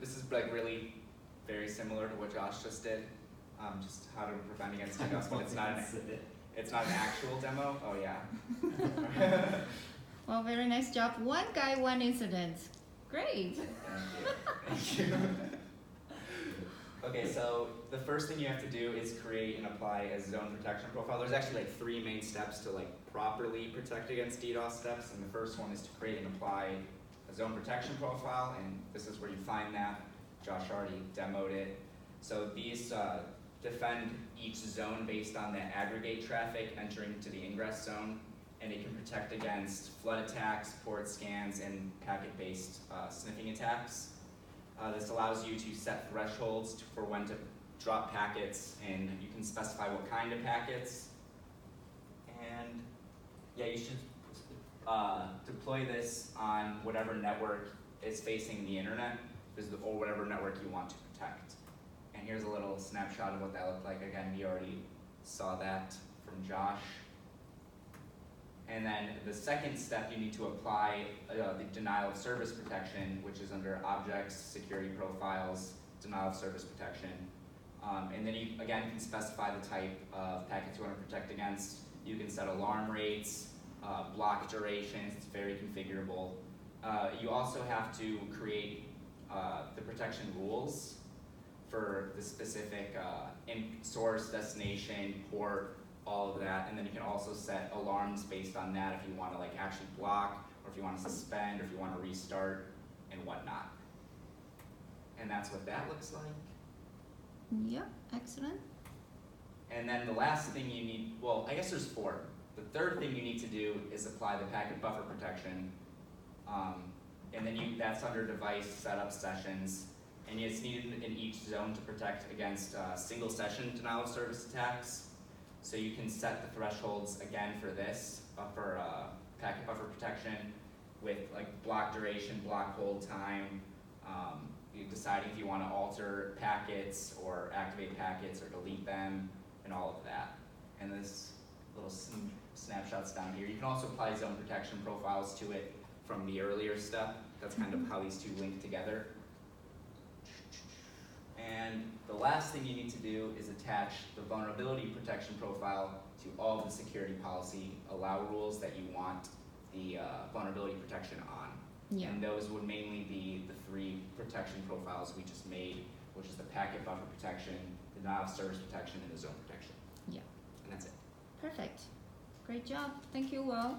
this is like really very similar to what Josh just did. Just how to prevent against DDoS, but it's not an actual demo. Oh yeah. Well, very nice job. One guy, one incident. Great. Thank you. Okay, so the first thing you have to do is create and apply a zone protection profile. There's actually like 3 main steps to like properly protect against DDoS steps, and the first one is to create and apply a zone protection profile, and this is where you find that. Josh already demoed it. So these defend each zone based on the aggregate traffic entering to the ingress zone, and it can protect against flood attacks, port scans, and packet-based sniffing attacks. This allows you to set thresholds for when to drop packets, and you can specify what kind of packets. And yeah, you should deploy this on whatever network is facing the internet, or whatever network you want to protect. And here's a little snapshot of what that looked like. Again, we already saw that from Josh. And then the second step, you need to apply the denial of service protection, which is under objects, security profiles, denial of service protection. And then you, again, can specify the type of packets you want to protect against. You can set alarm rates, block durations, it's very configurable. You also have to create the protection rules for the specific source, destination, port, all of that, and then you can also set alarms based on that if you want to like actually block, or if you want to suspend, or if you want to restart, and whatnot. And that's what that looks like. Yeah, excellent. And then the last thing you need, well, I guess there's 4. The third thing you need to do is apply the packet buffer protection, and then that's under device setup sessions, and it's needed in each zone to protect against single session denial of service attacks. So you can set the thresholds again for this, for packet buffer protection with like block duration, block hold time, you deciding if you want to alter packets or activate packets or delete them, and all of that. And this little snapshots down here. You can also apply zone protection profiles to it from the earlier step. That's kind of how these two link together. And the last thing you need to do is attach the vulnerability protection profile to all the security policy allow rules that you want the vulnerability protection on. Yeah. And those would mainly be the 3 protection profiles we just made, which is the packet buffer protection, the denial of service protection, and the zone protection. Yeah. And that's it. Perfect. Great job. Thank you, Will.